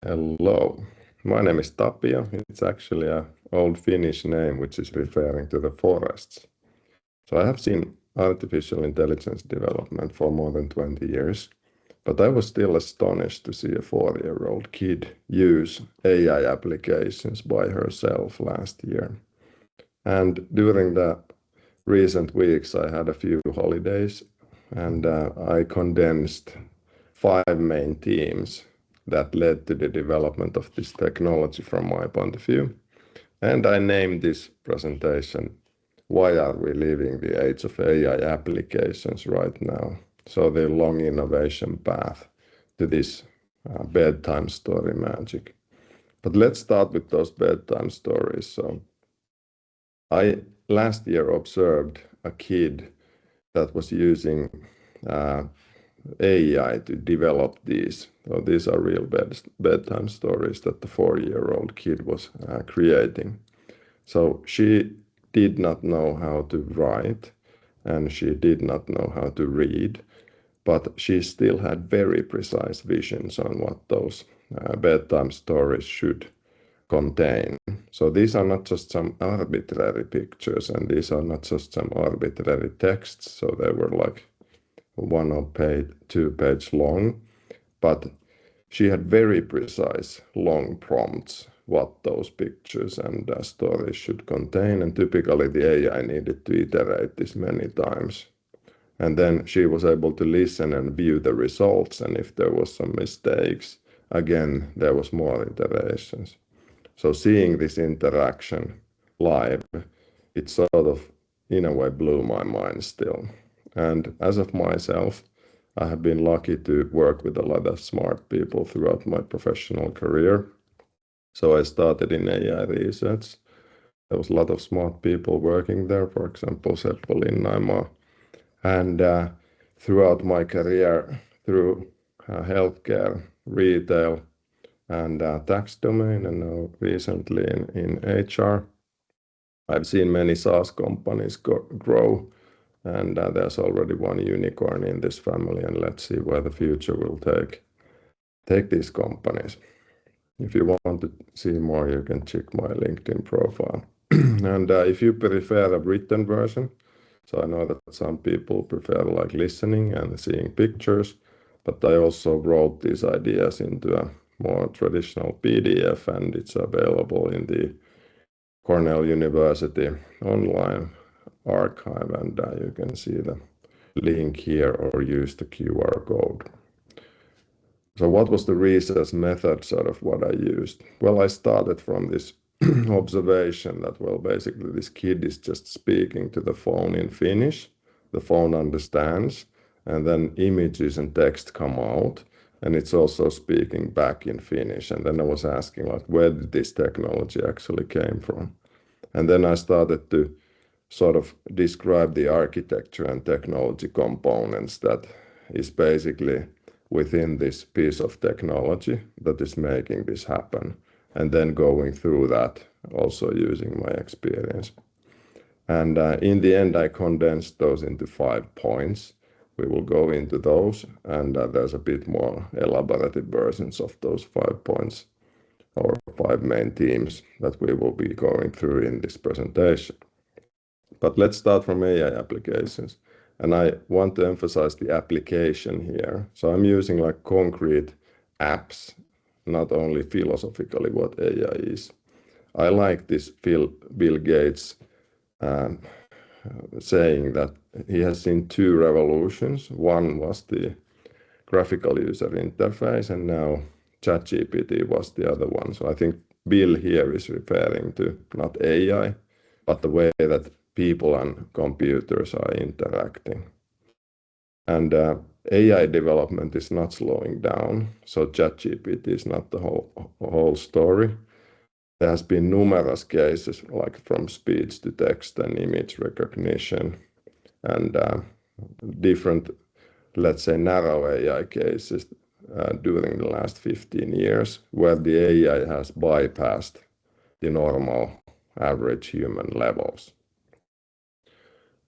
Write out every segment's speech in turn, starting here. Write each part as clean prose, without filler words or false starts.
Hello, my name is Tapio. It's actually an old Finnish name which is referring to the forests. So I have seen artificial intelligence development for more than 20 years, but I was still astonished to see a 4-year-old kid use AI applications by herself last year. And during the recent weeks, I had a few holidays and I condensed 5 main themes that led to the development of this technology from my point of view. And I named this presentation, Why Are We Living the Age of AI Applications Right Now? So the long innovation path to this bedtime story magic. But let's start with those bedtime stories. So I last year observed a kid that was using AI to develop these. So these are real bedtime stories that the 4-year-old kid was creating. So she did not know how to write and she did not know how to read, but she still had very precise visions on what those bedtime stories should contain. So these are not just some arbitrary pictures and these are not just some arbitrary texts. So they were like 1 or 2 page long, but she had very precise long prompts what those pictures and stories should contain, and typically the AI needed to iterate this many times. And then she was able to listen and view the results, and if there was some mistakes, again, there was more iterations. So seeing this interaction live, it sort of, in a way, blew my mind still. And as of myself, I have been lucky to work with a lot of smart people throughout my professional career. So I started in AI research. There was a lot of smart people working there, for example, Seppo Linnaima. And throughout my career, through healthcare, retail, and tax domain, and now recently in HR, I've seen many SaaS companies grow, and there's already one unicorn in this family, and let's see where the future will take these companies. If you want to see more, you can check my LinkedIn profile. And if you prefer a written version, so I know that some people prefer like listening and seeing pictures, but I also wrote these ideas into a more traditional PDF, and it's available in the Cornell University online archive, and you can see the link here or use the QR code. So what was the research method, sort of what I used? Well, I started from this observation that, well, basically this kid is just speaking to the phone in Finnish. The phone understands, and then images and text come out, and it's also speaking back in Finnish. And then I was asking, like, where did this technology actually came from? And then I started to sort of describe the architecture and technology components that is basically within this piece of technology that is making this happen, and then going through that, also using my experience. And in the end, I condensed those into 5 points. We will go into those, and there's a bit more elaborative versions of those 5 points or 5 main themes that we will be going through in this presentation. But let's start from AI applications. And I want to emphasize the application here. So I'm using like concrete apps, not only philosophically what AI is. I like this Bill Gates saying that he has seen 2 revolutions. One was the graphical user interface, and now ChatGPT was the other one. So I think Bill here is referring to not AI, but the way that people and computers are interacting. And AI development is not slowing down, so ChatGPT is not the whole story. There has been numerous cases, like from speech to text and image recognition, and different, let's say, narrow AI cases during the last 15 years, where the AI has bypassed the normal average human levels.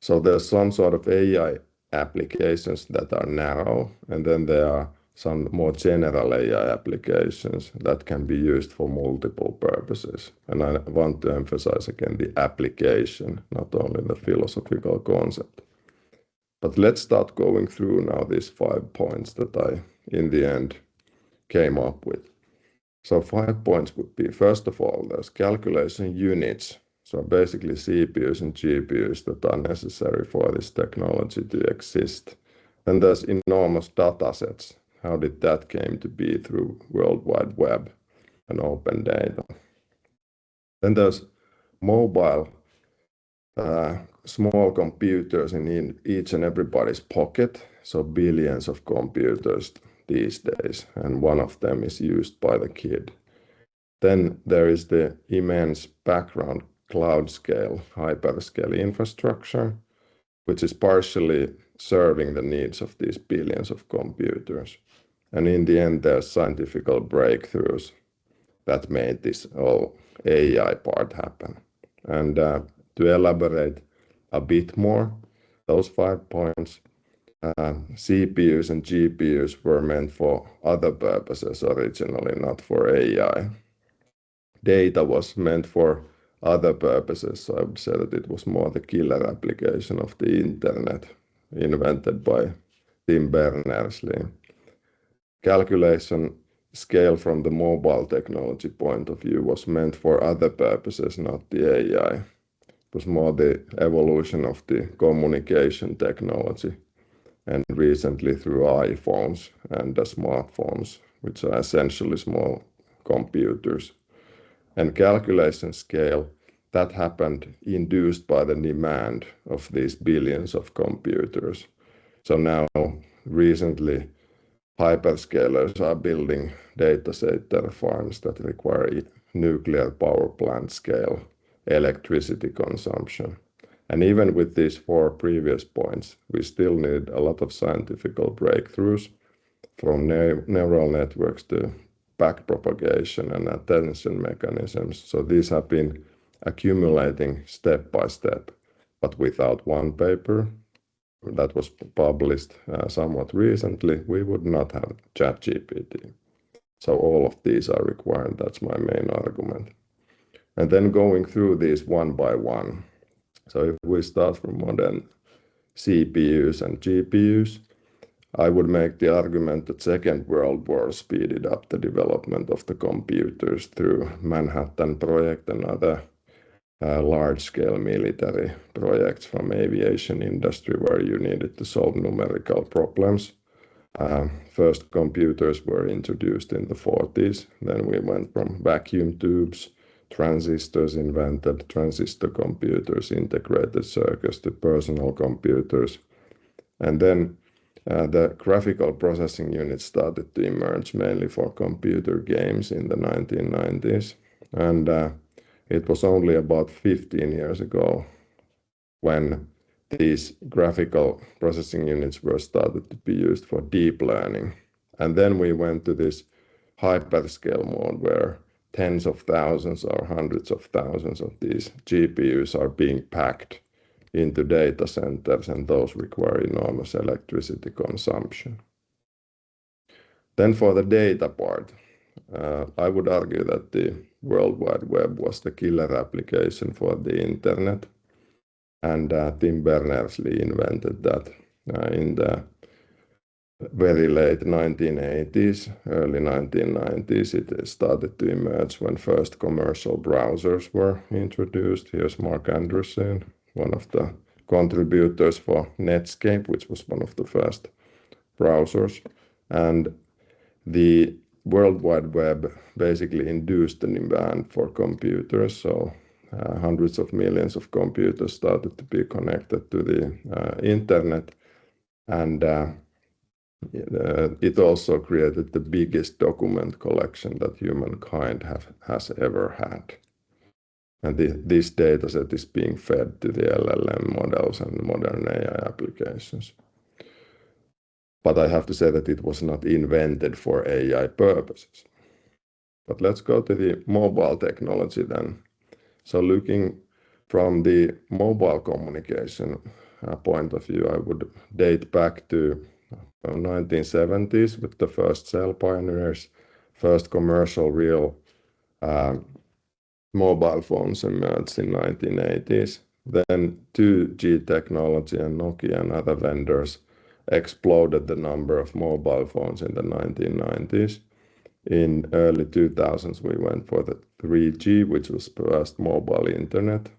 So there's some sort of AI applications that are narrow, and then there are some more general AI applications that can be used for multiple purposes. And I want to emphasize again the application, not only the philosophical concept. But let's start going through now these 5 points that I, in the end, came up with. So 5 points would be, first of all, there's calculation units. So basically CPUs and GPUs that are necessary for this technology to exist. Then there's enormous data sets. How did that came to be through World Wide Web and open data? Then there's mobile small computers in each and everybody's pocket. So billions of computers these days, and one of them is used by the kid. Then there is the immense background cloud scale, hyperscale infrastructure, which is partially serving the needs of these billions of computers. And in the end, there's scientific breakthroughs that made this whole AI part happen. And to elaborate a bit more, those 5 points, CPUs and GPUs were meant for other purposes originally, not for AI. Data was meant for other purposes, so I would say that it was more the killer application of the internet invented by Tim Berners-Lee. Calculation scale from the mobile technology point of view was meant for other purposes, not the AI. It was more the evolution of the communication technology, and recently through iPhones and the smartphones, which are essentially small computers. And calculation scale, that happened induced by the demand of these billions of computers. So now, recently, hyperscalers are building data center farms that require nuclear power plant scale electricity consumption. And even with these 4 previous points, we still need a lot of scientific breakthroughs from neural networks to backpropagation and attention mechanisms. So these have been accumulating step by step, but without one paper that was published somewhat recently, we would not have ChatGPT. So all of these are required. That's my main argument. And then going through these one by one. So if we start from modern CPUs and GPUs, I would make the argument that Second World War speeded up the development of the computers through Manhattan Project and other large-scale military projects from aviation industry where you needed to solve numerical problems. First computers were introduced in the 40s. Then we went from vacuum tubes, transistors invented, transistor computers, integrated circuits to personal computers. And then the graphical processing units started to emerge mainly for computer games in the 1990s. And it was only about 15 years ago when these graphical processing units were started to be used for deep learning. And then we went to this hyperscale mode where tens of thousands or hundreds of thousands of these GPUs are being packed into data centers, and those require enormous electricity consumption. Then for the data part, I would argue that the World Wide Web was the killer application for the internet, and Tim Berners-Lee invented that in the very late 1980s, early 1990s. It started to emerge when first commercial browsers were introduced. Here's Mark Andreessen, one of the contributors for Netscape, which was one of the first browsers. And the World Wide Web basically induced the demand for computers. So hundreds of millions of computers started to be connected to the internet. And it also created the biggest document collection that humankind has ever had. And this data set is being fed to the LLM models and modern AI applications. But I have to say that it was not invented for AI purposes. But let's go to the mobile technology then. So looking from the mobile communication point of view, I would date back to 1970s with the first cell pioneers, first commercial real mobile phones emerged in 1980s. Then 2G technology and Nokia and other vendors exploded the number of mobile phones in the 1990s. In early 2000s, we went for the 3G, which was first mobile internet.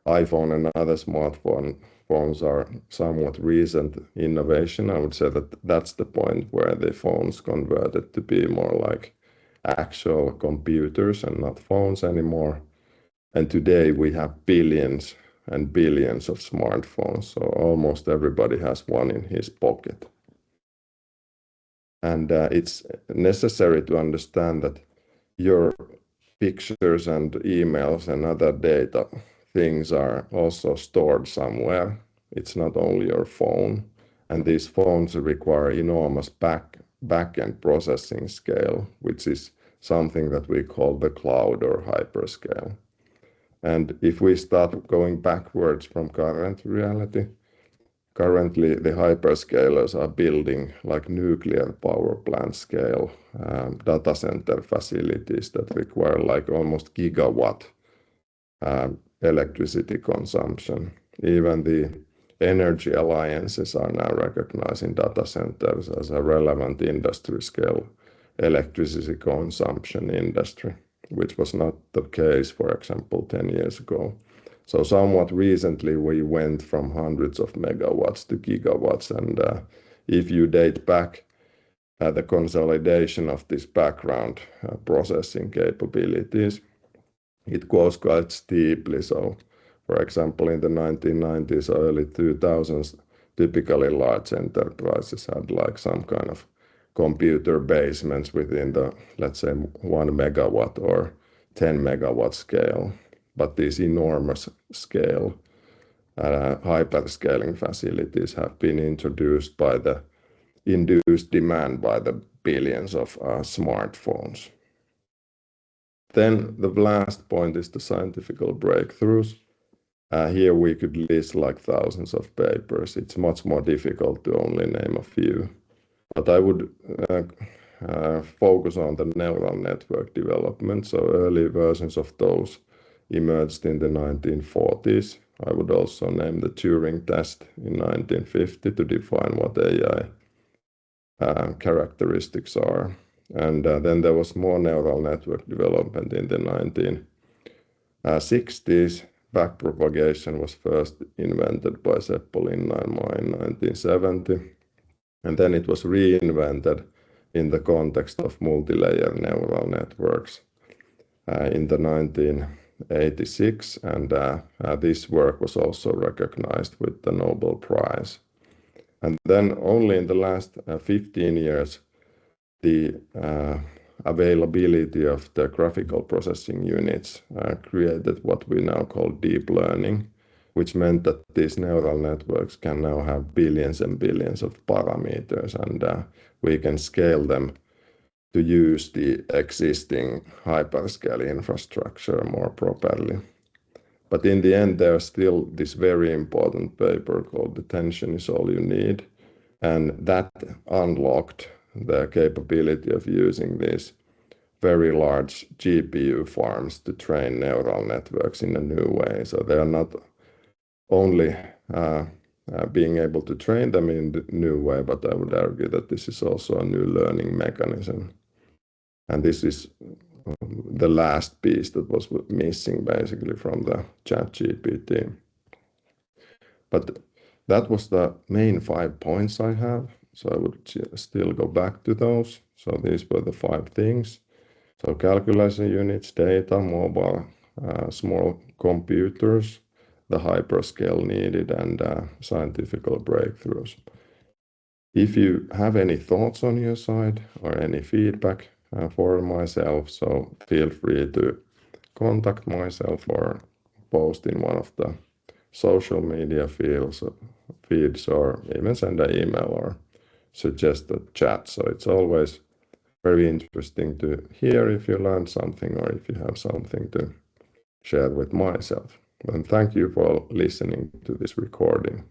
iPhone and other smartphones are somewhat recent innovation. I would say that that's the point where the phones converted to be more like actual computers and not phones anymore. And today we have billions and billions of smartphones, so almost everybody has one in his pocket. And it's necessary to understand that your pictures and emails and other data things are also stored somewhere. It's not only your phone, and these phones require enormous back-end processing scale, which is something that we call the cloud or hyperscale. And if we start going backwards from current reality, currently the hyperscalers are building like nuclear power plant scale data center facilities that require like almost gigawatt electricity consumption. Even the energy alliances are now recognizing data centers as a relevant industry scale electricity consumption industry, which was not the case, for example, 10 years ago. So somewhat recently we went from hundreds of megawatts to gigawatts, and if you date back the consolidation of this background processing capabilities, it goes quite steeply. So, for example, in the 1990s or early 2000s, typically large enterprises had like some kind of computer basements within the, let's say, 1 megawatt or 10 megawatt scale. But these enormous scale hyperscaling facilities have been introduced by the induced demand by the billions of smartphones. Then the last point is the scientific breakthroughs. Here we could list like thousands of papers. It's much more difficult to only name a few. But I would focus on the neural network development. So early versions of those emerged in the 1940s. I would also name the Turing test in 1950 to define what AI characteristics are. And then there was more neural network development in the 1960s. Backpropagation was first invented by Seppo Linnanmaa in 1970. And then it was reinvented in the context of multi-layer neural networks in the 1986. And this work was also recognized with the Nobel Prize. And then only in the last 15 years, the availability of the graphical processing units created what we now call deep learning, which meant that these neural networks can now have billions and billions of parameters, and we can scale them to use the existing hyperscale infrastructure more properly. But in the end, there's still this very important paper called "Attention is All You Need," and that unlocked the capability of using these very large GPU farms to train neural networks in a new way. So they are not only being able to train them in the new way, but I would argue that this is also a new learning mechanism. And this is the last piece that was missing basically from the ChatGPT. But that was the main 5 points I have. So I would still go back to those. So these were the 5 things. So calculation units, data, mobile, small computers, the hyperscale needed, and scientific breakthroughs. If you have any thoughts on your side or any feedback for myself, so feel free to contact myself or post in one of the social media feeds, or even send an email or suggest a chat. So it's always very interesting to hear if you learned something or if you have something to share with myself. And thank you for listening to this recording.